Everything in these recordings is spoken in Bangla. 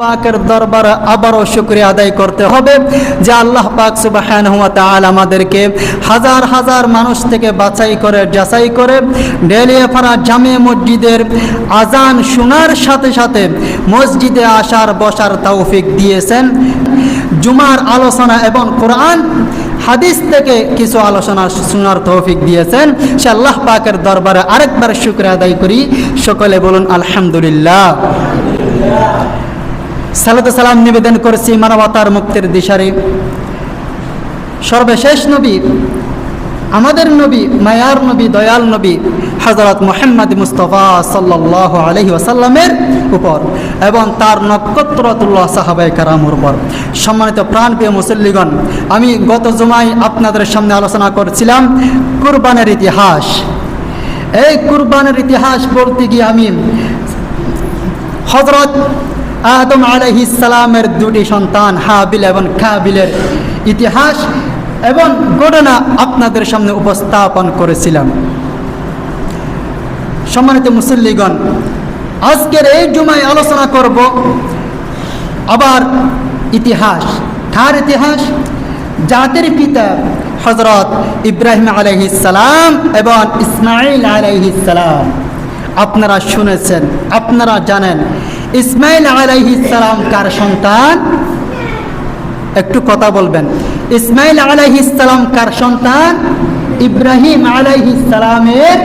পাকের দরবারে আবারও শুকরিয়া আদায় করতে হবে যে আল্লাহ পাক সুবহানাহু ওয়া তাআলা আমাদেরকে হাজার হাজার মানুষ থেকে বাছাই করে যাচাই করে ডেলিয়াপাড়া জামে মসজিদের আজান শোনার সাথে সাথে মসজিদে আসার বসার তৌফিক দিয়েছেন। জুমার আলোচনা এবং কোরআন হাদিস থেকে কিছু আলোচনা শোনার তৌফিক দিয়েছেন। সে আল্লাহ পাকের দরবারে আরেকবার শুকরিয়া আদায় করি। সকলে বলুন আলহামদুলিল্লাহ। সালাত সালাম নিবেদন করেছি মানবতার মুক্তির দিশারি সর্বশেষ নবী, আমাদের নবী, মায়ার নবী, দয়াল নবী হযরত মুহাম্মদ মুস্তাফা সাল্লাল্লাহু আলাইহি ওয়াসাল্লামের উপর এবং তার নক্ষত্রতুল্লাহ সাহাবায়ে কেরামের উপর। সম্মানিত প্রাণপ্রিয় মুসল্লিগণ, আমি গত জুমায় আপনাদের সামনে আলোচনা করছিলাম কুরবানের ইতিহাস। এই কুরবানের ইতিহাস বলতে গিয়ে আমি হযরত আদম আলাইহিস সালামের দুটি সন্তান হাবিল এবং কাবিলের ইতিহাস এবং ঘটনা আপনাদের সামনে উপস্থাপন করেছিলাম। সম্মানিত মুসল্লিগণ, আজকের এই জুমায় আলোচনা করব আবার ইতিহাস। কার ইতিহাস? জাতির পিতা হযরত ইব্রাহিম আলাইহিস সালাম এবং ইসমাঈল আলাইহিস সালাম। আপনারা শুনেছেন, আপনারা জানেন ইসমাঈল আলাইহিস সালাম কার সন্তান? একটু কথা বলবেন। ইসমাঈল আলাইহিস সালাম কার সন্তান? ইব্রাহিম আলাইহিস সালামের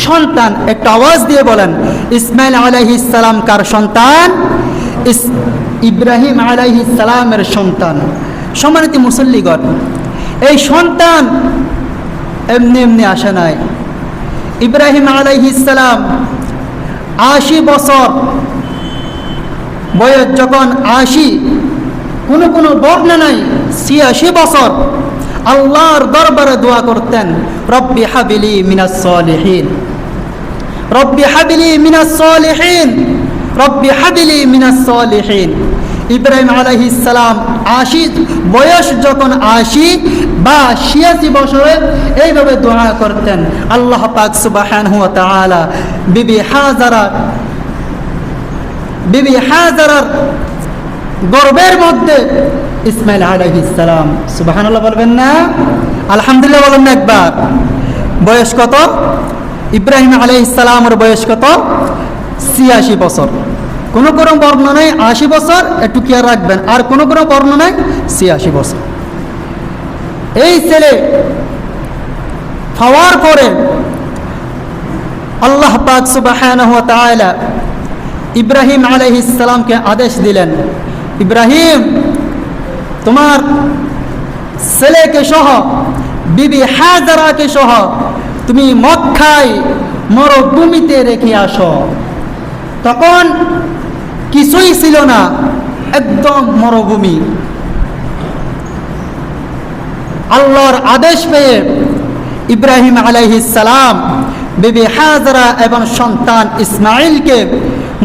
সন্তান। একটু আওয়াজ দিয়ে বলেন, ইসমাঈল আলাইহিস সালাম কার সন্তান? ইব্রাহিম আলাইহিস সালামের সন্তান। সম্মানিত মুসল্লিগণ, এই সন্তান এমনি এমনি আসে নাই। ইব্রাহিম আলাইহিস সালাম ৮০ বছর বয়স যখন ৮০, কোনো বর্ণনায় ৮৬ বছর আল্লাহর দরবারে দোয়া করতেন, রব্বি হাবিলি মিনাস সালিহিন, রব্বি হাবিলি মিনাস সালিহিন, রব্বি হাবিলি মিনাস সালিহিন। ইব্রাহিম আলাইহিস সালাম ৮০ বয়স যখন ৮০ বা ৮৬ বছরে এইভাবে দোয়া করতেন। আল্লাহ পাক সুবহানাহু ওয়া তাআলা বিবি হাজারার গর্ভের মধ্যে ইসমাঈল আলাইহিস সালাম, সুবহানাল্লাহ বলবেন না? আলহামদুলিল্লাহ বলেন না একবার। বয়স কত? ইব্রাহিম আলাইহিস সালামের বয়স কত? ৮৬ বছর। কোনো বর্ণনায় ৮০ বছর, একটু খেয়াল রাখবেন, আর কোনো বর্ণনায় ৮৬ বছর। এই ছেলে হওয়ার পরে আল্লাহ পাক সুবহানাহু ওয়া তাআলা ইব্রাহিম আলাইহিস সালামকে আদেশ দিলেন, ইব্রাহিম তোমার ছেলেকে সহ বিবি হাজারাকে সহ তুমি মক্কায় মরুভূমিতে রেখে আসো। তখন কিছুই ছিল না, একদম মরুভূমি। আল্লাহর আদেশ পেয়ে ইব্রাহিম আলাইহিস সালাম বিবি হাজারা এবং সন্তান ইসমাঈলকে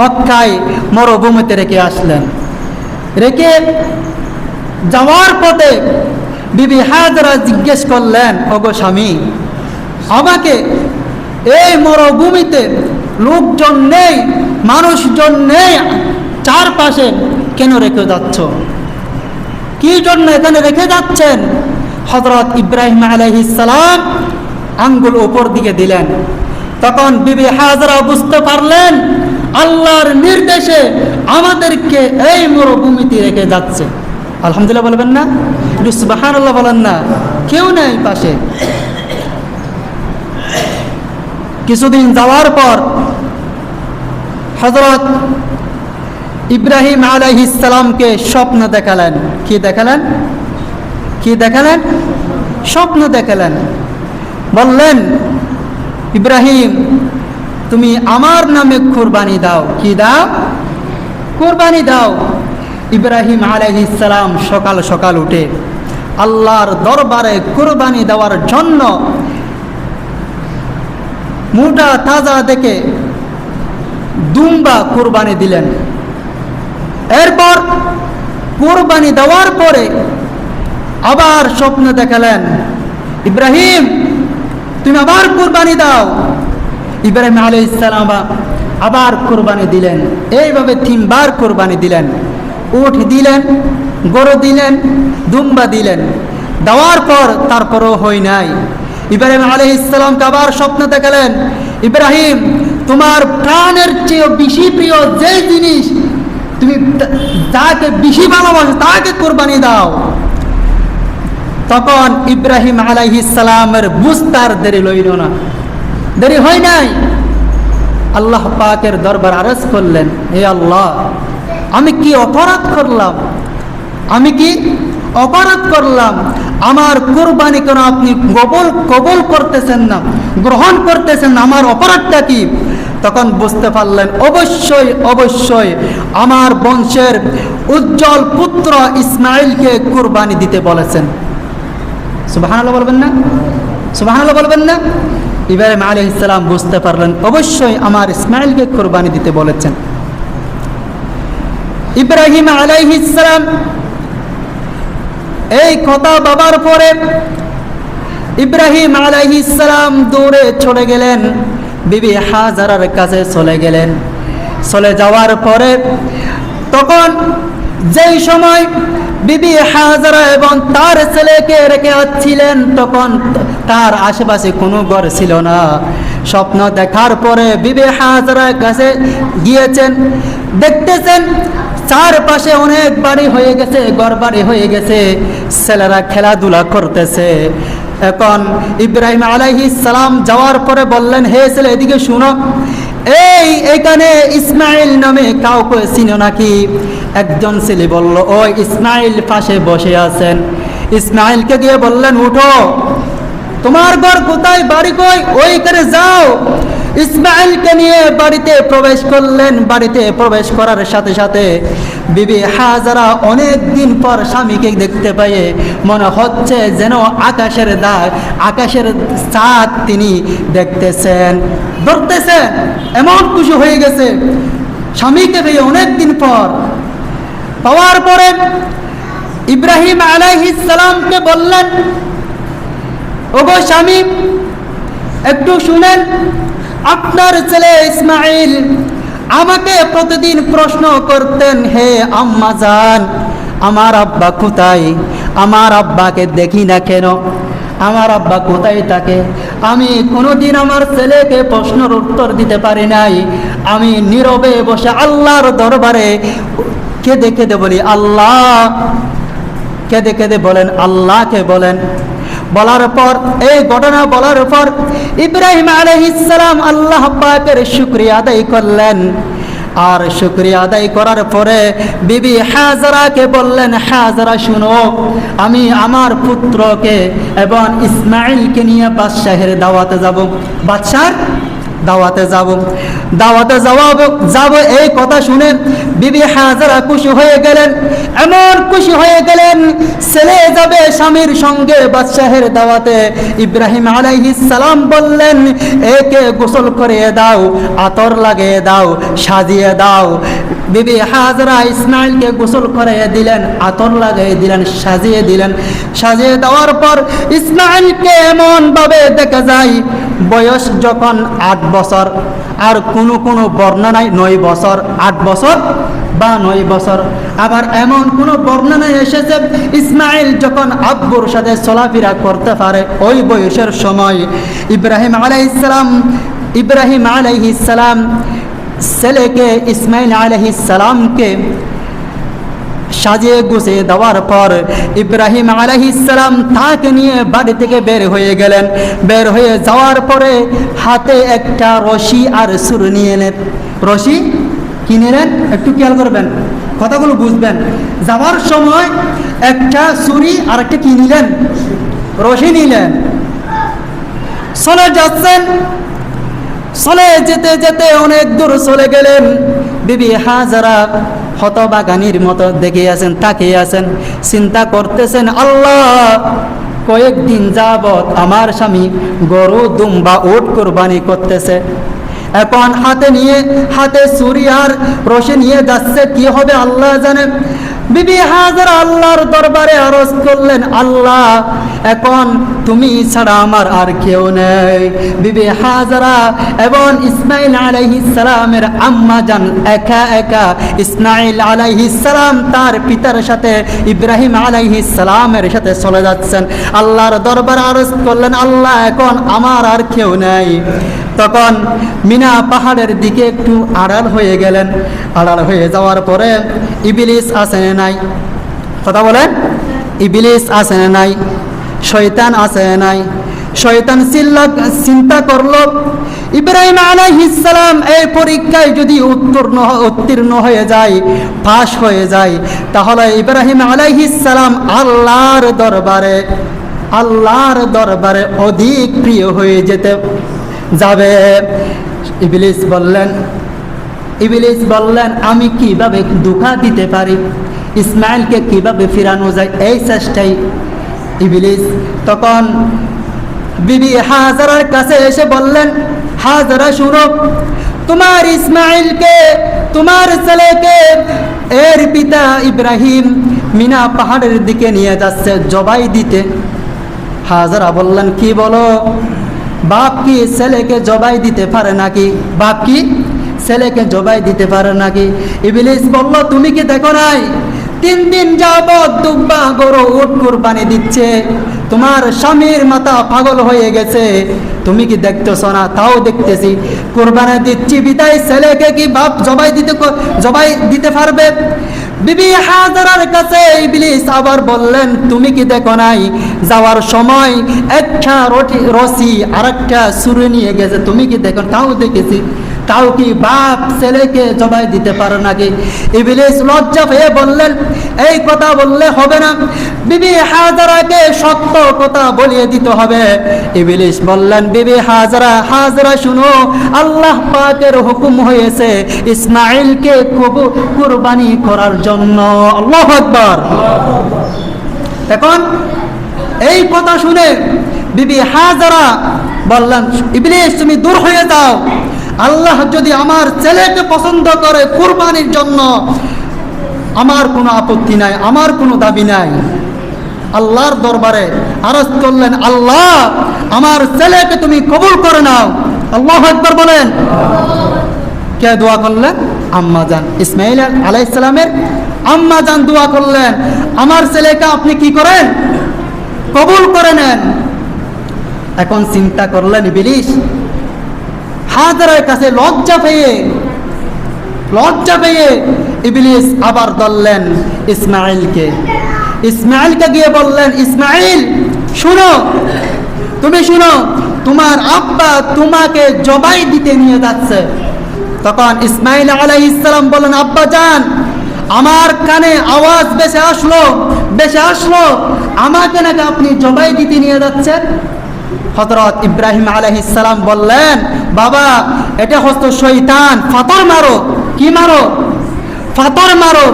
মক্কায় মরুভূমিতে রেখে আসলেন। রেখে যাওয়ার পথে বিবি হাজারা জিজ্ঞেস করলেন, ওগো স্বামী, আমাকে এই মরুভূমিতে লোকজন নেই, মানুষজন নেই, চারপাশে কেন রেখে যাচ্ছ? কি জন্য এখানে রেখে যাচ্ছেন? হযরত ইব্রাহিম আলাইহিস সালাম আঙ্গুল উপর দিকে দিলেন। তখন বিবি হাজারা বুঝতে পারলেন আল্লাহর নির্দেশে আমাদেরকে এই মরুভূমিতে রেখে যাচ্ছে। আলহামদুলিল্লাহ বলবেন না? একটু সুবহানাল্লাহ বলেন না? কেউ নেই পাশে। কিছুদিন যাওয়ার পর হযরত ইব্রাহিম আলাইহিস সালামকে স্বপ্ন দেখালেন। কি দেখালেন? কি দেখালেন? স্বপ্ন দেখালেন। বললেন, ইব্রাহিম তুমি আমার নামে কুরবানি দাও। কি দাও? কুরবানি দাও। ইব্রাহিম আলাইহিস সালাম সকাল সকাল উঠে আল্লাহর দরবারে কুরবানি দেওয়ার জন্য মোটা তাজা দেখে দুম্বা কুরবানি দিলেন। এরপর কুরবানি দেওয়ার পরে আবার স্বপ্ন দেখালেন, ইব্রাহিম তুমি আবার কুরবানি দাও। ইব্রাহিম আলাইহিস সালাম আবার কুরবানি দিলেন। এইভাবে 3 বার কুরবানি দিলেন। উট দিলেন, গরু দিলেন, দুম্বা দিলেন। দেওয়ার পর তারপরও হয় নাই। ইব্রাহিম আলাইহিস সালামকে আবার স্বপ্ন দেখালেন, ইব্রাহিম, তোমার প্রাণের চেয়ে বেশি প্রিয় যে জিনিস, তুমি যাকে বেশি ভালোবাসো তাকে কোরবানি দাও। তখন ইব্রাহিম আলাইহিস সালামের বুঝতার দেরি লইল না, দেরি হয় নাই। আল্লাহ পাকের দরবার আরজ করলেন, হে আল্লাহ, আমি কি অপরাধ করলাম? আমি কি অপরাধ করলাম? আমার কোরবানি কেন আপনি কবুল করতেছেন না, গ্রহণ করতেছেন না? আমার অপরাধটা কি? তখন বুঝতে পারলেন, অবশ্যই অবশ্যই আমার বংশের উজ্জ্বল পুত্র ইসমাইলকে কোরবানি দিতে বলেছেন। সুবহানাল্লাহ বলবেন না? সুবহানাল্লাহ বলবেন না? ইব্রাহিম আলাইহিস সালাম বুঝতে পারলেন, অবশ্যই আমার ইসমাইলকে কোরবানি দিতে বলেছেন। ইব্রাহিম আলাইহিস সালাম এই কথা বাবার পরে ইব্রাহিম আলাইহিস সালাম দূরে চলে গেলেন, বিবি হাজারার কাছে চলে গেলেন। চলে যাওয়ার পরে তখন যেই সময় বিবি হাজারা এবং তার ছেলেকে রেখে আসছিলেন, তখন তার আশেপাশে কোনো ঘর ছিল না। স্বপ্ন দেখার পরে বিবি হাজারার কাছে গিয়েছেন, দেখতেছেন চারপাশে অনেক বাড়ি হয়ে গেছে, ঘর বাড়ি হয়ে গেছে, ছেলেরা খেলাধুলা করতেছে। এখন ইব্রাহিম আলাইহিস সালাম যাওয়ার পরে বললেন, হে ছেলে, এদিকে শুনো, এইখানে ইসমাইল নামে কাউকে চিনো নাকি? একজন ছেলে বলল, ও ইসমাইল পাশে বসে আছেন। ইসমাইলকে গিয়ে বললেন, উঠো, তোমার ঘর কোথায়, বাড়ি কই, ওইখানে যাও। ইসমাইলকে নিয়ে বাড়িতে প্রবেশ করলেন। বাড়িতে প্রবেশ করার সাথে সাথে বিবি হাজারা অনেক দিন পর স্বামীকে দেখতে পেয়ে মনে হচ্ছে যেন আকাশের দাগ, আকাশের চাঁদ তিনি দেখতেছেন, ধরতেছেন, এমন খুশি হয়ে গেছে স্বামীকে পেয়ে অনেক দিন পর। পাওয়ার পরে ইব্রাহিম আলাইহিস সালামকে বললেন, ওগো স্বামী, একটু শুনেন, আপনার ছেলে ইসমাইল আমাকে প্রতিদিন প্রশ্ন করতেন, হে আম্মা জান, আমার আব্বা কোথায়? আমার আব্বাকে দেখি না কেন? আমার আব্বা কোথায় থাকে? আমি কোনোদিন আমার ছেলেকে প্রশ্নের উত্তর দিতে পারি নাই। আমি নীরবে বসে আল্লাহর দরবারে কেঁদে কেঁদে বলি, আল্লাহ, কেঁদে কেঁদে বলেন, আল্লাহকে বলেন। বলার পর, এই ঘটনা বলার পর ইব্রাহিম আলাইহিস সালাম আল্লাহ পাকের শুকরিয়া আদায় করলেন। আর শুকরিয়া আদায় করার পরে বিবি হাজারাকে বললেন, হাজারা শুনো, আমি আমার পুত্রকে এবং ইসমাইলকে নিয়ে বাদশাহের দাওয়াতে যাব, বাদশার দাওয়াতে যাব। এই কথা শুনে বিবি হাজারা খুশি হয়ে গেলেন, এমন খুশি হয়ে গেলেন, ছেলে যাবে স্বামীর সঙ্গে বাদশাহের দাওয়াতে। ইব্রাহিম আলাইহিস সালাম বললেন, একে গোসল করিয়ে দাও, আতর লাগিয়ে দাও, সাজিয়ে দাও। বিবি হাজারা ইসমাইলকে গোসল করিয়ে দিলেন, আতর লাগিয়ে দিলেন, সাজিয়ে দিলেন। সাজিয়ে দেওয়ার পর ইসমাইলকে এমন ভাবে দেখা যায়, বয়স যখন 8 বছর, আর কোনো বর্ণনায় 9 বছর, 8 বছর বা 9 বছর। আবার এমন কোনো বর্ণনায় এসেছে ইসমাইল যখন আব্বুর সাথে চলাফেরা করতে পারে, ওই বয়সের সময় ইব্রাহিম আলাইহিস সালাম ছেলেকে ইসমাইল আলাইহিস সালামকে সাজিয়ে গুছিয়ে দেওয়ার পর ইব্রাহিম আলাইহিস সালাম তাকে নিয়ে বাড়ি থেকে বের হয়ে গেলেন। বের হয়ে যাওয়ার পরে হাতে একটা রশি আর ছুরি নিয়ে এলেন। রশি কি নিলেন? একটু খেয়াল করবেন, কথাগুলো বুঝবেন। যাওয়ার সময় একটা ছুরি আর একটা কি নিলেন? রশি নিলেন। চলে যাচ্ছেন, চলে যেতে যেতে অনেক দূর চলে গেলেন। বিবি হাজারা হতবাগানির মতো দেখে আছেন, তাকিয়ে আছেন, চিন্তা করতেছেন, আল্লাহ, কয়েকদিন যাবত আমার স্বামী গরু, দুম্বা, উট কোরবানি করতেছে, এখন হাতে ছুরি আর রশি নিয়ে যাচ্ছে, কি হবে আল্লাহ জানে। বিবি হাজেরা আল্লাহর দরবারে আরজ করলেন, আল্লাহ এখন তুমি ছাড়া আমার আর কেউ নেই। বিবি হাজেরা এবং ইসমাইল আলাইহিস সালামের আম্মা জান একা একা ইসমাইল আলাইহিস সালাম তার পিতার সাথে ইব্রাহিম আলাইহিস সালামের সাথে চলে যাচ্ছেন। আল্লাহর দরবারে আরজ করলেন, আল্লাহ এখন আমার আর কেউ নেই। তখন মিনা পাহাড়ের দিকে একটু আড়াল হয়ে গেলেন। আড়াল হয়ে যাওয়ার পরে ইবলিস আছে না নাই? কথা বলেন, ইবলিস আছে না নাই? শয়তান আছে না নাই? শয়তান চিন্তা করলো, ইব্রাহিম আলাইহিস সালাম এই পরীক্ষায় যদি উত্তীর্ণ হয়ে যায়, পাশ হয়ে যায়, তাহলে ইব্রাহিম আলাইহিস সালাম আল্লাহর দরবারে অধিক প্রিয় হয়ে যেতে যাবে। ইবলিস বললেন আমি কিভাবে ধোঁকা দিতে পারি, ইসমাইলকে কিভাবে ফিরানো যায়, এই চেষ্টাই ইবলিস। তখন বিবি হাজেরার কাছে এসে বললেন, হাজেরা শুনো, তোমার ইসমাইলকে, তোমার ছেলেকে এর পিতা ইব্রাহিম মিনা পাহাড়ের দিকে নিয়ে যাচ্ছে জবাই দিতে। হাজেরা বললেন, কি বলো? বাপ কি ছেলেকে জবাই দিতে পারে নাকি? বাপ কি ছেলেকে জবাই দিতে পারে নাকি? ইবলিস বলল, তুমি কি দেখো নাই 3 দিন যাবত দুব্বা গরু উট কুরবানি দিচ্ছে, তোমার স্বামীর মাথা পাগল হয়ে গেছে, তুমি কি দেখতেছ না? তাও দেখতেছি, কুরবানি দিচ্ছি বিদায় ছেলেকে কি বাপ জবাই দিতে পারবে? বিবি হাজেরার কাছে ইবলিস আবার বললেন, তুমি কি দেখো নাই যাওয়ার সময় একটা রশি আর একটা ছুরি নিয়ে গেছে, তুমি কি দেখো? তাও দেখেছি, তাও কি বাপ ছেলেকে জবাই দিতে পারে নাকি? ইবলিস লজ্জা পেয়ে বললেন, এই কথা বললে হবে না, বিবি হাজেরাকে সত্য কথা বলিয়ে দিতে হবে। ইবলিস বললেন, বিবি হাজেরা শুনো, আল্লাহ পাকের হুকুম হয়েছে ইসমাইলকে কুরবানি করার জন্য। আল্লাহু আকবার। এখন এই কথা শুনে বিবি হাজেরা বললেন, ইবলিস তুমি দূর হয়ে যাও, আল্লাহ যদি আমার ছেলেকে পছন্দ করে কুরবানির জন্য আমার কোনো আপত্তি নাই, আমার কোনো দাবি নাই। আল্লাহর দরবারে আরজ করলেন, আল্লাহ আমার ছেলেকে তুমি কবুল করে নাও। আল্লাহু আকবার বলেন। কে দোয়া করলেন? আম্মা জান ইসমাইল আলাইহিস সালামের আম্মা জান দোয়া করলেন, আমার ছেলেকে আপনি কি করেন? কবুল করে নেন। এখন চিন্তা করলেন ইবলিস, হাজেরার কাছে লজ্জা পেয়ে ইবলিস আবার ধরলেন ইসমাইলকে গিয়ে বললেন, ইসমাইল শুনো, তুমি শুনো, তোমার আব্বা তোমাকে জবাই দিতে নিয়ে যাচ্ছে। তখন ইসমাইল আলাইহিস সালাম বললেন, আব্বা জান আমার কানে আওয়াজ বেশি আসলো, আমাকে নাকি আপনি জবাই দিতে নিয়ে যাচ্ছেন। হযরত ইব্রাহিম আলাইহিস সালাম বললেন, বাবা এটা হচ্ছে শয়তান, পাথর মারো। কি মারো? পাথর মারো।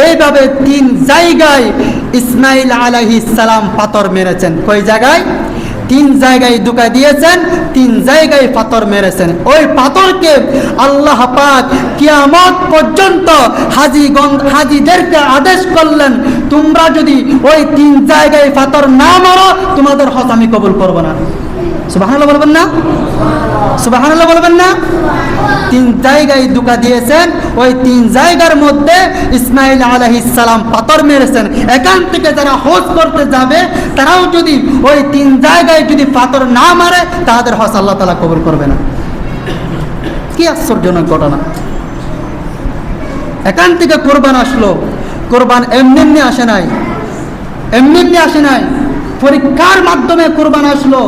এইভাবে 3 জায়গায় ইসমাইল আলাইহিস সালাম পাথর মেরেছেন। কয় জায়গায়? 3 জায়গায় ধোঁকা দিয়েছেন, 3 জায়গায় পাথর মেরেছেন। ওই পাথরকে আল্লাহ পাক কিয়ামত পর্যন্ত হাজীদেরকে আদেশ করলেন, তোমরা যদি ওই 3 জায়গায় পাথর না মারো তোমাদের হজ আমি কবুল করব না। সুবহানাল্লাহ বলবেন না? সুবহানাল্লাহ বলবেন না? 3 জায়গায় ধোঁকা দিয়েছেন, ওই 3 জায়গার মধ্যে ইসমাইল আলাইহিস সালাম পাথর মেরেছেন। এখান থেকে যারা হজ করতে যাবে তারাও যদি ওই 3 জায়গায় যদি পাথর না মারে তাদের হজ আল্লাহ তাআলা কবুল করবে না। কি আশ্চর্যজনক ঘটনা! এখান থেকে কুরবান আসলো। কুরবান এমনি আসে নাই, পরীক্ষার মাধ্যমে কুরবান আসলো।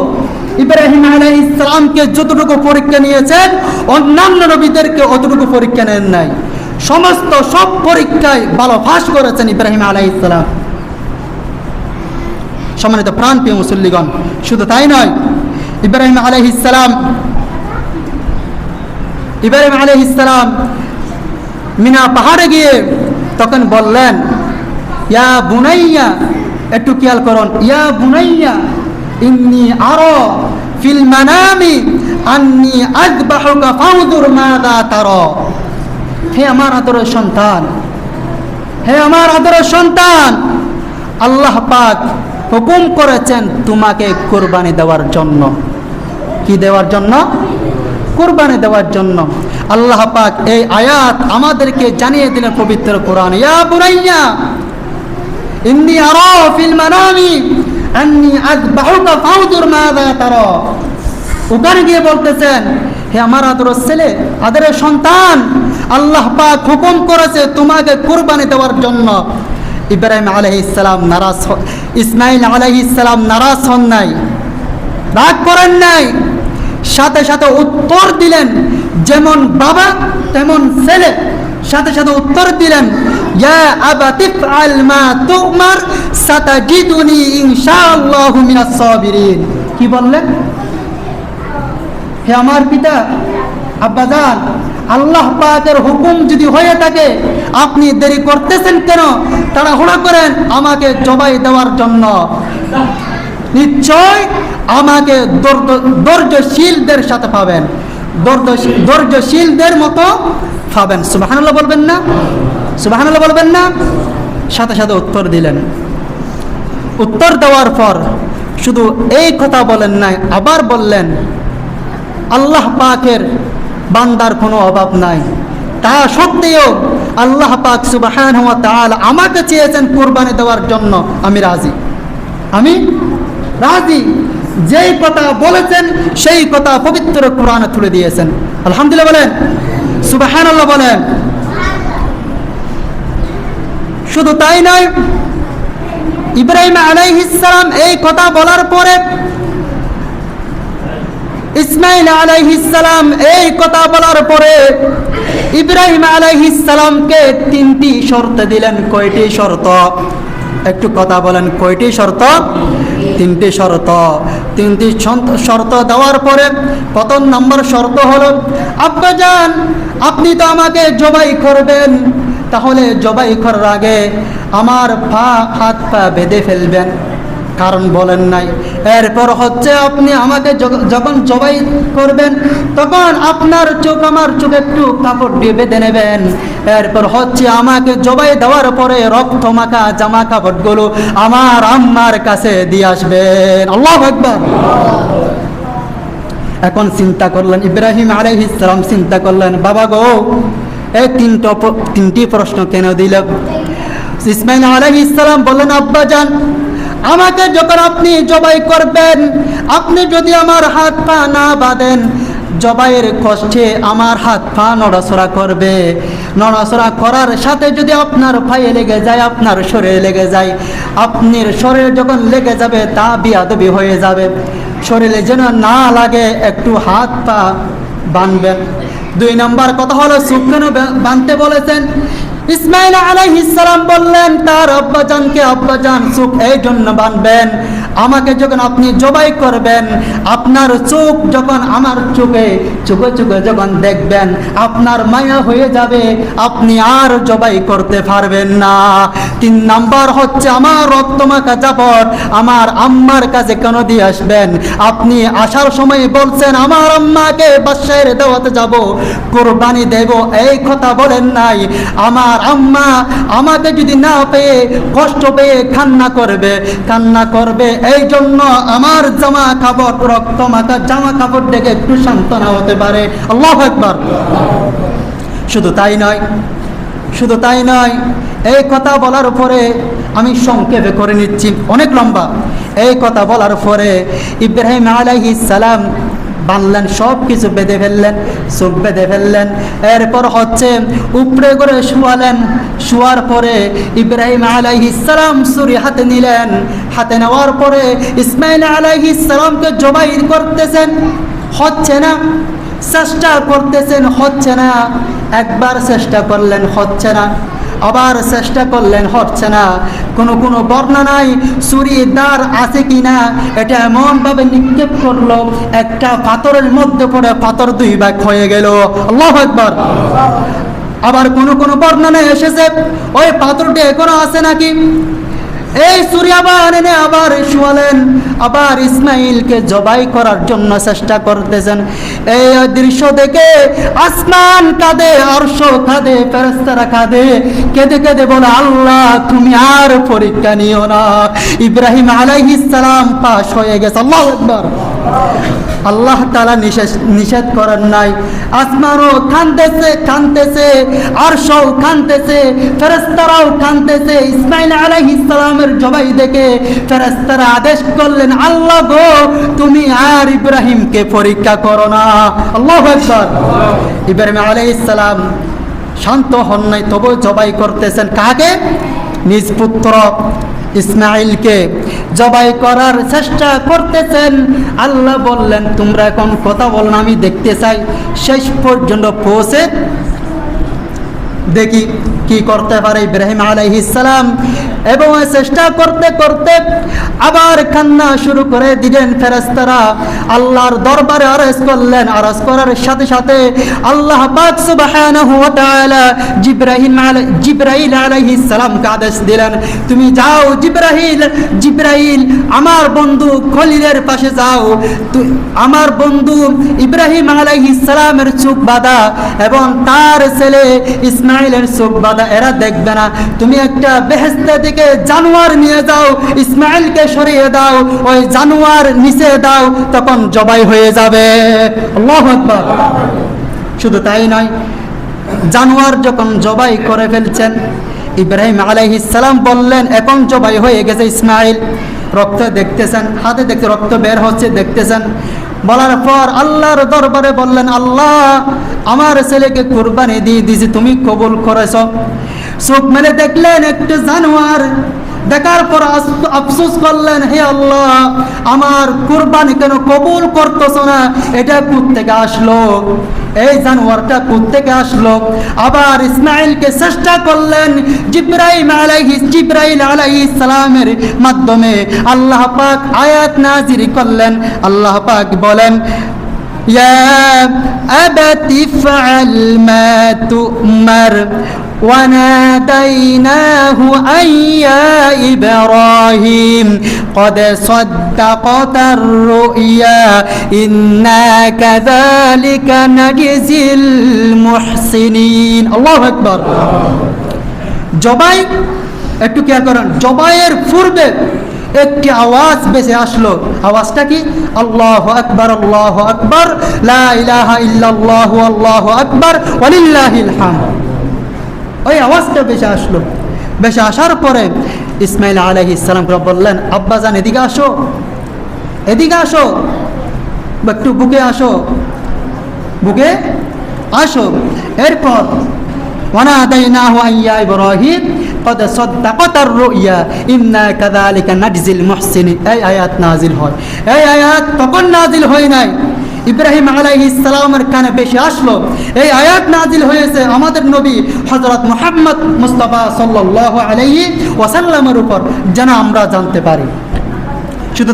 ইব্রাহিম আলাইহিস সালামকে যতটুকু পরীক্ষা নিয়েছেন অন্যান্য নবীদেরকে অতটুকু পরীক্ষা নেন নাই। সব পরীক্ষায় ভালো পাস করেছেন ইব্রাহিম আলাইহিস সালাম। সম্মানিত প্রাণপ্রিয় মুসল্লিগণ, শুধু তাই নয়, ইব্রাহিম আলাইহিস সালাম মিনা পাহাড়ে গিয়ে তখন বললেন, ইয়া বুনাইয়া, একটু খেয়াল করুন, ইয়া বুনাইয়া ইন্নী আরা ফিল মানামি আন্নী আযবাহুকা ফানজুর মাযা তারা। হে আমার আদরের সন্তান, হে আমার আদরের সন্তান, আল্লাহ পাক হুকুম করেছেন তোমাকে কুরবানি দেওয়ার জন্য। কি দেওয়ার জন্য? কুরবানি দেওয়ার জন্য। আল্লাহ পাক এই আয়াত আমাদেরকে জানিয়ে দিলেন পবিত্র কোরআন। ইয়া বুনাইয়া ইন্নী আরা ফিল মানামি আন্নী আযবাহুকা ফানজুর মাযা তারা। ওখানে গিয়ে বলতেছেন, হে আমার আদরের ছেলে, আদরের সন্তান, আল্লাহ পাক হুকুম করেছে তোমাকে কুরবানি দেওয়ার জন্য। ইব্রাহিম আলাইহিস সালাম নারাজ, ইসমাইল আলাইহিস সালাম নারাজ হন নাই, রাগ করেন নাই, সাথে সাথে উত্তর দিলেন, যেমন বাবা তেমন ছেলে, সাথে সাথে উত্তর দিলেন, ইয়া আবাতি ইফআল মা তুমার সাতাজিদুনি ইনশাআল্লাহু মিনাস সাবিরিন। কি বললেন? হে আমার পিতা, আব্বাজান, আল্লাহ পাকের হুকুম যদি হয়ে থাকে আপনি দেরি করতেছেন কেন? তাড়াহুড়া করেন আমাকে জবাই দেওয়ার জন্য। নিশ্চয় আমাকে ধৈর্যশীলদের সাথে পাবেন, ধৈর্যশীলদের মতো পাবেন। সুবহানাল্লাহ বলবেন না? সুবহানাল্লাহ বলবেন না? সাথে সাথে উত্তর দিলেন। উত্তর দেওয়ার পর শুধু এই কথা বলেন নাই, আবার বললেন, আল্লাহ পাকের বান্দার কোনো অভাব নাই, তা সত্ত্বেও আল্লাহ পাক সুবহানাহু ওয়া তাআলা আমাকে চেয়েছেন কুরবানি দেওয়ার জন্য, আমি রাজি, আমি রাজি। যেই কথা বলেছেন সেই কথা পবিত্র কোরআনে তুলে দিয়েছেন। আলহামদুলিল্লাহ বলেন, সুবহানাল্লাহ বলেন। শুধু তাই নয়, ইব্রাহিম আলাইহিস সালাম এই কথা বলার পরে ইসমাইল আলাইহিস সালাম এই কথা বলার পরে ইব্রাহিম আলাইহিস সালামকে তিনটি শর্ত দিলেন। কয়টি শর্ত? একটু কথা বলেন, কয়টি শর্ত? তিনটি শর্ত। তিনটি শর্ত দেওয়ার পরে প্রথম নম্বর শর্ত হলো, আব্বাজান আপনি তো আমাকে জবাই করবেন, তাহলে জবাই করার আগে আমার হাত পা বেঁধে ফেলবেন। কারণ বলেন নাই। এরপর হচ্ছে আপনি আমাকে যখন জবাই করবেন তখন আপনার চোখ আমার চোখ একটু কাপড় দিয়ে বেঁধে নেবেন। এরপর হচ্ছে আমাকে জবাই দেওয়ার পরে রক্ত মাখা জামা কাপড়গুলো আমার আম্মার কাছে দিয়ে আসবেন। আল্লাহু আকবার। এখন চিন্তা করলেন ইব্রাহিম আলাইহিস সালাম, চিন্তা করলেন, বাবা গো, এই তিনটি প্রশ্ন কেন দিল? ইসমাইল আলাইহিস সালাম বললেন, আব্বাজান আমাকে যখন আপনি জবাই করবেন, আপনি যদি আমার হাত পা না বাঁধেন, জবাইয়ের কষ্টে আমার হাত পা নড়াচড়া করবে, নড়াচড়া করার সাথে যদি আপনার পায়ে লেগে যায়, আপনার শরীরে লেগে যায়, আপনার শরীরে যখন লেগে যাবে তা বিয়াদবি হয়ে যাবে। শরীরে যেন না লাগে একটু হাত পা বাঁধবেন। দুই নম্বর কথা হলো, চোখ কেন বাঁধতে বলেছেন? ইসমাইল আলাইহিস সালাম বললেন তার আব্বাজানকে, আব্বাজান চোখ এই জন্য বাঁধবেন, আমাকে যখন আপনি জবাই করবেন আপনার চোখ যখন আমার চোখে যখন দেখবেন আপনার মায়া হয়ে যাবে, আপনি আর জবাই করতে পারবেন না। তিন নাম্বার হচ্ছে, আমার রক্তমাখা কাপড় আমার আম্মার কাছে কেন দিয়ে আসবেন? আপনি আসার সময় বলছেন আমার আম্মাকে বাদশাহের দাওয়াতে যাব, কুরবানি দেব, এই কথা বলেন নাই। আমার আম্মা আমাকে যদি না পেয়ে কষ্ট পেয়ে কান্না করবে, এই জন্য আমার জামা কাপড় রক্তমাখা জামা কাপড় দেখে একটু সান্ত্বনা হতে পারে। আল্লাহু আকবার। শুধু তাই নয়, এই কথা বলার পরে আমি সংক্ষেপে করে নিচ্ছি, অনেক লম্বা। এই কথা বলার পরে ইব্রাহিম আলাইহিস সালাম বানলেন, সব কিছু বেঁধে ফেললেন, চোখ বেঁধে ফেললেন। এরপর হচ্ছে উপরে করে শুয়ালেন। শোয়ার পরে ইব্রাহিম আলাইহিস সালাম ছুরি হাতে নিলেন। হাতে নেওয়ার পরে ইসমাইল আলাইহিস সালামকে জবাই করতেছেন, হচ্ছে না। চেষ্টা করতেছেন, হচ্ছে না। একবার চেষ্টা করলেন, হচ্ছে না। আবার চেষ্টা করলেন, হচ্ছে না। কোনো বর্ণনায় ছুরির দাঁড় আছে কিনা এটা এমনভাবে নিক্ষেপ করলো, একটা পাথরের মধ্যে পড়ে পাথর দুই ভাগ হয়ে গেল। আল্লাহু আকবার। আবার কোনো বর্ণনায় এসেছে ওই পাথরটি এখনো আছে নাকি। এই ছুরি আবার এনে আবার শোয়ালেন, আবার ইসমাইলকে জবাই করার জন্য চেষ্টা করতেছেন। এই দৃশ্য দেখে আসমান কাঁদে, আরশ কাঁদে, ফেরেশতারা কাঁদে, কেঁদে কেঁদে বলে, আল্লাহ তুমি আর পরীক্ষা নিও না। ইব্রাহিম আলাইহিস সালাম পাশ হয়ে গেছে। আল্লাহু আকবার। আল্লাহ তাআলা নিষেধ করেন নাই। আসমানও কাঁদতেছে, আরশও কাঁদতেছে, ফেরেশতারাও কাঁদতেছে। ইসমাইল আলাইহিস সালামের জবাই দেখে ফেরেশতারা আদেশ করলেন, আল্লাহ গো তুমি আর ইব্রাহিমকে পরীক্ষা করো না। আল্লাহু আকবার। ইব্রাহিম আলাইহিস সালাম শান্ত হন নাই, তবু জবাই করতেছেন। কাকে? নিজ পুত্র ইসমাইলকে জবাই করার চেষ্টা করতেছেন। আল্লাহ বললেন, তোমরা এখন কথা বলো না, আমি দেখতে চাই। শেষ পর্যন্ত পৌঁছে দেখি কি করতে পারে ইব্রাহিম আলাইহিস সালাম। এবং চেষ্টা করতে করতে আবার কান্না শুরু করে দিলেন। ফেরেশতারা আল্লাহর দরবারে আরজ করলেন। আরজ করার সাথে সাথে আল্লাহ পাক সুবহানাহু ওয়া তাআলা জিবরাইল আলাইহিস সালামকে আদেশ দিলেন, তুমি যাও জিবরাইল আমার বন্ধু খলিলের পাশে যাও। আমার বন্ধু ইব্রাহিম আলাইহিস সালামের চোখ বাঁধা এবং তার ছেলে ইসমাইলের চোখ বাঁধা, এরা দেখবে না। তুমি একটা বেহেশতে থেকে জানোয়ার নিয়ে যাও, ইসমাইলকে সরিয়ে দাও, ওই জানোয়ার নিচে দাও, তখন জবাই হয়ে যাবে। আল্লাহু আকবার। শুধু তাই নয়, জানোয়ার যখন জবাই করে ফেলছেন, ইব্রাহিম আলাইহিস সালাম বললেন, এখন জবাই হয়ে গেছে ইসমাইল। রক্ত দেখতেছেন, হাতে দেখতে রক্ত বের হচ্ছে, দেখতেছেন। বলার পর আল্লাহর দরবারে বললেন, আল্লাহ আমার ছেলেকে কুরবানি দিয়ে দিয়েছি, তুমি কবুল করেছ। চোখ মেলে দেখলেন একটু জানোয়ার, দেখার পর আফসোস করলেন, হে আল্লাহ আমার কুরবানি কেন কবুল করতেছ না? এটা কোত্থেকে আসলো? এই জানোয়ারটা কোত্থেকে আসলো? আবার ইসমাইলকে চেষ্টা করলেন। জিবরাইল আলাইহিস সালামের মাধ্যমে আল্লাহ পাক আয়াত নাযিল করলেন। আল্লাহ পাক বলেন, ইয়া আবাতি ফাআল মা তু'মার وناديناه أن يا إبراهيم قد صدقت الرؤيا إنا كذلك نجزي المحسنين الله أكبر জবাই একটু খেয়াল করেন, জবাইয়ের পূর্বে একটি আওয়াজ বেশি আসলো। আওয়াজটা কি? আল্লাহু আকবার, আল্লাহু আকবার, লা ইলাহা ইল্লাল্লাহু, আল্লাহু আকবার, ওয়ালিল্লাহিল হামদ। ওই আওয়াজটা বেশি আসলো। বেশি আসার পরে ইসমাইল আলাইহিস সালাম বললেন, আব্বাজান এদিকে আসো, এদিকে আসো, একটু বুকে আসো, বুকে আসো। এরপর ওয়ানাদাইনাহু আইয়া ইব্রাহিম قد صدقت الرؤيا إنا كذلك نجزي المحسنين। এই আয়াত নাজিল হয়। এই আয়াত তখন নাজিল হয় নাই, ইব্রাহিম আলাইহিস সালামের কানে বেশি আসলো। এই আয়াত নাজিল হয়েছে আমাদের নবী হযরত মুহাম্মদ মুস্তাফা সাল্লাল্লাহু আলাইহি ওয়াসাল্লামের উপর, যেন আমরা জানতে পারি। শুধু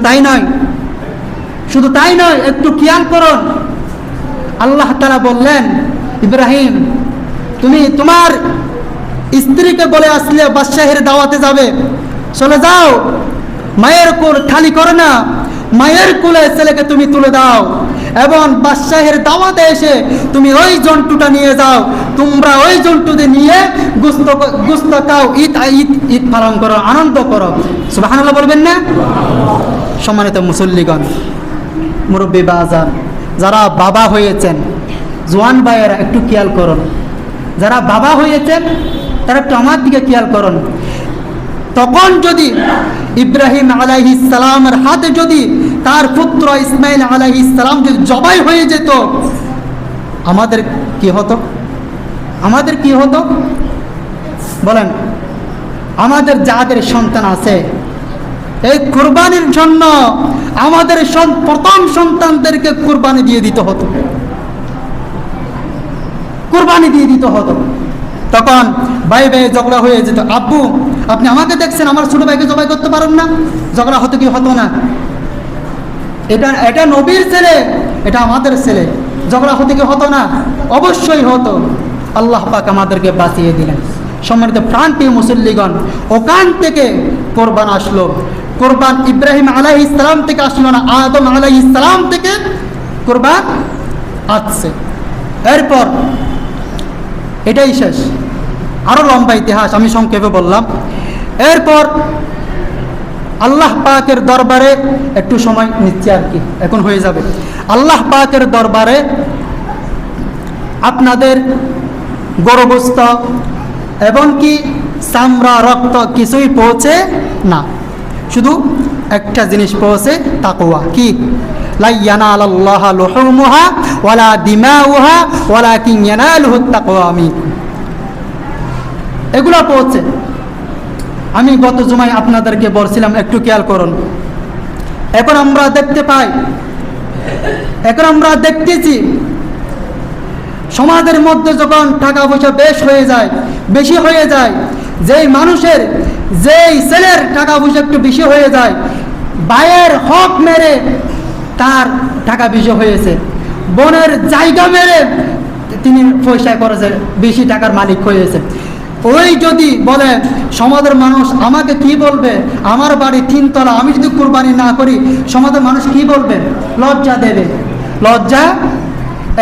তাই নয়, একটু খেয়াল করুন। আল্লাহ তাআলা বললেন, ইব্রাহিম তুমি তোমার স্ত্রীকে বলে আসলে বাদশাহের দাওয়াতে যাবে, চলে যাও, মায়ের কোল খালি করে না, মায়ের কোলে ছেলেকে তুমি তুলে দাও এবং বাদশাহের দাওয়াতে এসে তুমি ওই জন্তুটা নিয়ে যাও। তোমরা ওই জন্তুদের নিয়ে গোশত খাও, ঈদ পালন করো, আনন্দ করো। সুবহানাল্লাহ বলবেন না? সম্মানিত মুসল্লিগণ, মুরব্বী বাজান, যারা বাবা হয়েছেন, জওয়ান ভাইয়েরা একটু খেয়াল করুন। যারা বাবা হয়েছেন তারা একটু আমার দিকে খেয়াল করুন। তখন যদি ইব্রাহিম আলাইহিস সালামের হাতে যদি তার পুত্র ইসমাইল আলাইহিস সালাম যদি জবাই হয়ে যেত, আমাদের কি হতো? আমাদের কি হতো বলেন? আমাদের যাদের সন্তান আছে, এই কুরবানির জন্য আমাদের প্রথম সন্তানদেরকে কুরবানি দিয়ে দিতে হতো, কুরবানি দিয়ে দিতে হতো। তখন ভাই ভাই ঝগড়া হয়ে যেত, আব্বু আপনি আমাকে দেখছেন, আমার ছোট ভাইকে জবাই করতে পারেন না? ঝগড়া হতো কি হতো না? এটা নবীর ছেলে, এটা আমাদের ছেলে, ঝগড়া হতে কি হতো না? অবশ্যই হতো। আল্লাহ পাক আমাদেরকে বাঁচিয়ে দিলেন। সম্মানিত প্রাণপ্রিয় মুসল্লিগণ, ওখান থেকে কোরবান আসলো। কোরবান ইব্রাহিম আলাইহিস সালাম থেকে আসলো না, আদম আলাইহিস সালাম থেকে কোরবান আসছে। এরপর এটাই শেষ, আরও লম্বা ইতিহাস, আমি সংক্ষেপে বললাম। এরপর আল্লাহ পাকের দরবারে একটু সময় নিচ্ছে আর কি, এখন হয়ে যাবে। আল্লাহ পাকের দরবারে আপনাদের গর্ভস্থ এবং কি চামড়া রক্ত কিছুই পৌঁছে না, শুধু একটা জিনিস পৌঁছে, তাকওয়া। কি? লা ইয়ানালাল্লাহা লুহুমুহা ওয়ালা দিমাউহা ওয়ালাকিন ইয়ানালুহুত তাকওয়া মিনকুম। এগুলো পৌঁছে। আমি গত জুমায় আপনাদেরকে বলছিলাম, একটু খেয়াল করুন। এখন আমরা দেখতে পাই, এখন আমরা দেখতেছি সমাজের মধ্যে যখন টাকা পয়সা বেশি হয়ে যায়, যেই মানুষের, যেই ছেলের টাকা পয়সা একটু বেশি হয়ে যায়, ভাইয়ের হক মেরে তার টাকা বেশি হয়েছে, বোনের জায়গা মেরে তিনি পয়সা করেছে, বেশি টাকার মালিক হয়েছে। ওই যদি বলে সমাজের মানুষ আমাকে কি বলবে, আমার বাড়ি 3 তলা, আমি যদি কুরবানি না করি সমাজের মানুষ কি বলবে? লজ্জা দেবে। লজ্জা,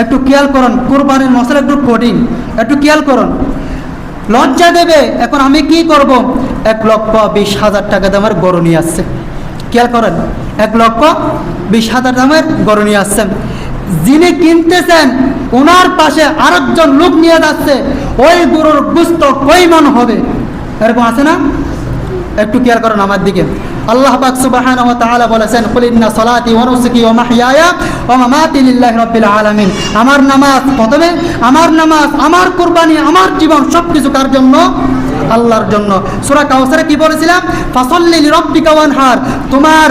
একটু খেয়াল করুন, কুরবানির মশলা একটু কঠিন, একটু খেয়াল করুন, লজ্জা দেবে। এখন আমি কি করব? 1,20,000 টাকা দামের গরু নিয়ে আসছে, খেয়াল করেন, 1,20,000 দামের গরু নিয়ে আসছেন। যিনি কিনতেছেন ওনার পাশে আরেকজন লোক নিয়ে যাচ্ছে, ওই গরুর গোশত কয় মণ হবে? এরকম আছে না? একটু খেয়াল করেন আমার দিকে। আল্লাহ পাক সুবহানাহু ওয়া তাআলা বলেছেন, কুল ইন্না সলাতি ওয়া নুসুকি ওয়া মাহইয়ায়া ওয়া মামাতি লিল্লাহি রাব্বিল আলামিন। আমার নামাজ প্রথমে, আমার নামাজ, আমার কুরবানি, আমার জীবন সবকিছু কার জন্য? আল্লাহর জন্য। সূরা কাউসারে কি বলেছিলাম? ফাসাল্লি লিরাব্বিকা ওয়ানহার, তোমার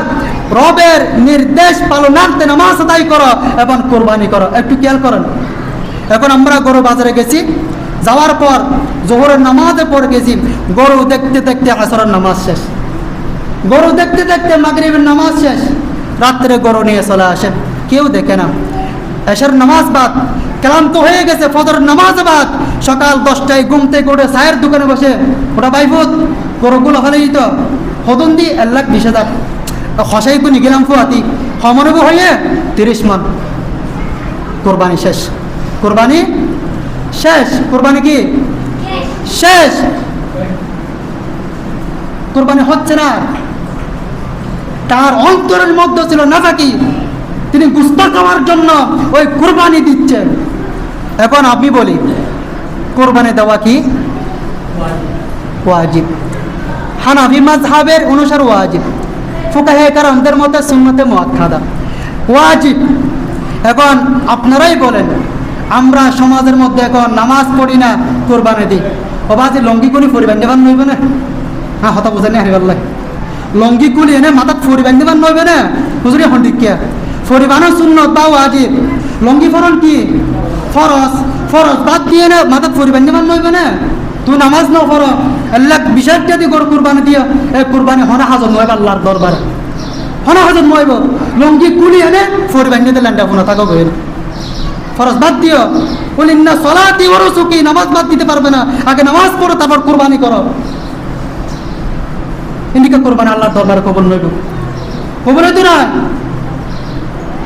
রবের নির্দেশ পালনার্থে নামাজ আদায় করো এবং কুরবানি করো। একটু খেয়াল করেন। এখন আমরা গরু বাজারে গেছি, যাওয়ার পর জোহরের নামাজে পড়ে গেছি, গরু দেখতে দেখতে আসরের নামাজ শেষ, গরু দেখতে দেখতে মাগরিবের নামাজ শেষ, রাত্রে গরু নিয়ে চলে আসে, কেউ দেখে না। এশার নামাজ বাদ, ক্লান্ত হয়ে গেছে, ফজরের নামাজ বাদ, সকাল 10টায় ঘুম থেকে উঠে চায়ের দোকানে বসে, ওটা বাইফুত গরুগুলো হলেই তো হদন দি 1,20,000 খসাই কুনি গেলাম ফুয়াতি সমনব হয়ে 30 মণ। কোরবানি শেষ, কোরবানি শেষ, কোরবানি কি শেষ, কোরবানি হচ্ছে না। তার অন্তরের মধ্যে ছিল নাফাকি, তিনি গোশত খাওয়ার জন্য ওই কোরবানি দিচ্ছেন। এখন আমি বলি, কোরবানি দেওয়া কি ওয়াজিব? হানাফি মাযহাবের অনুসার ওয়াজিব, ফুকাহে কেরামদের মতে সুন্নতে মুআক্কাদা, ওয়াজিব। এখন আপনারাই বলেন, আমরা সমাজের মধ্যে এখন নামাজ পড়ি না, কোরবানি দিই, ও বাজি লঙ্গি কুলি পরিবার নেবার নইবে না? হ্যাঁ, হতা বুঝেনি হারিবাল্লাই, লঙ্গি কুলি এনে মাথাত পরিবার নেবার নইবে না? হুজুরি এখন ঠিক কিয়া পরিবারও সুন্নত বা ওয়াজিব, লঙ্গি ফরন কি ফরজ, ফরজ বাদ দিয়ে না মাথাত পরিবার নেবার নইবে না? তুই নামাজ ন পড়ো, আল্লাহ বিশালটা দিয়ে গরু কুরবানি দিও, এই কুরবানি হনা হাজর নয় আল্লাহর দরবারে, হনা হাজর নইব। লঙ্গি কুলি এনে পরিবার নিতে ল্যান্ডা ফোনা থাকো গেল, ফরজ বাদ দিও। বলি না সলাতি ওয়া নুসুকি, নামাজ বাদ দিতে পারবে না, আগে নামাজ পড়ো তারপর কুরবানি করো। ইন্ডিকা কুরবানি আল্লাহর দরবারে কবুল নইব, কবুল হইতো না।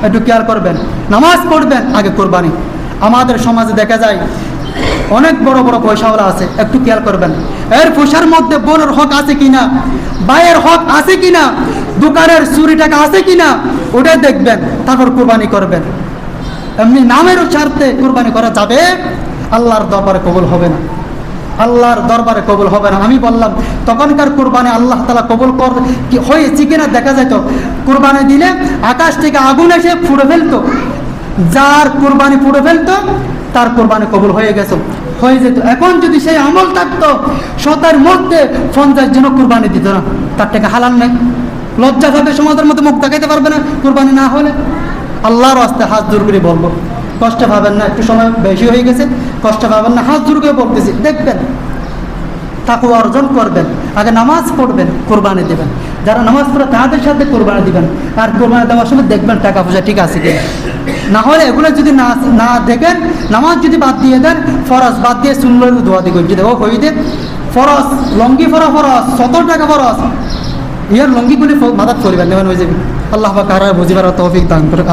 একটু খেয়াল করবেন, নামাজ পড়বেন আগে কুরবানি। আমাদের সমাজে দেখা যায় অনেক বড় বড় পয়সাওয়ালা আছে, একটু খেয়াল করবেন, এর পয়সার মধ্যে বোনের হক আছে কিনা, ভাইয়ের হক আছে কিনা, দোকানের চুরি টাকা আছে কিনা, ওটা দেখবেন, তারপর কুরবানি করবেন। এমনি নামের স্বার্থে কুরবানি করা যাবে? আল্লাহর দরবারে কবুল হবে না, আল্লাহর দরবারে কবুল হবে না। আমি বললাম তখনকার কুরবানি আল্লাহ তাআলা কবুল হয়েছে কিনা দেখা যেত, কুরবানি দিলে আকাশ থেকে আগুন এসে ফুড়ে ফেলতো, যার কুরবানি ফুড়ে ফেলতো তার কুরবানি কবুল হয়ে গেছে, হয়ে যেত। এখন যদি সেই আমল থাকতো, শতের মধ্যে 50 জন কুরবানি দিত না, তার টাকা হালাল নেই, লজ্জা পাবে, সমাজের মধ্যে মুখ দেখাইতে পারবে না কুরবানি না হলে। আল্লাহর রাস্তে হাত জোর করে বলবো, কষ্ট পাবেন না, একটু সময় বেশি হয়ে গেছে, কষ্ট পাবেন না, হাত জোর করে বলতেছি, দেখবেন তাকওয়া অর্জন করবেন, আগে নামাজ পড়বেন, কুরবানি দেবেন। যারা নামাজ পড়ে তাদের সাথে কোরবানি দিবেন। আর কোরবানি দেওয়ার সময় দেখবেন টাকা পয়সা ঠিক আছে কিনা। না হলে এগুলো যদি না দেখেন, নামাজ যদি বাদ দিয়ে দেন, ফরজ বাদ দিয়ে সুন্নত দোয়া দিয়ে যদি ও হইতে ফরজ লঙ্গি ফরজ 70 টাকা ফরজ, ইয়ার লঙ্গিগুলি মাথাত করিবেন নেবেন হয়ে যাবে। আল্লাহ পাক আর বুঝিবার তৌফিক দান করে।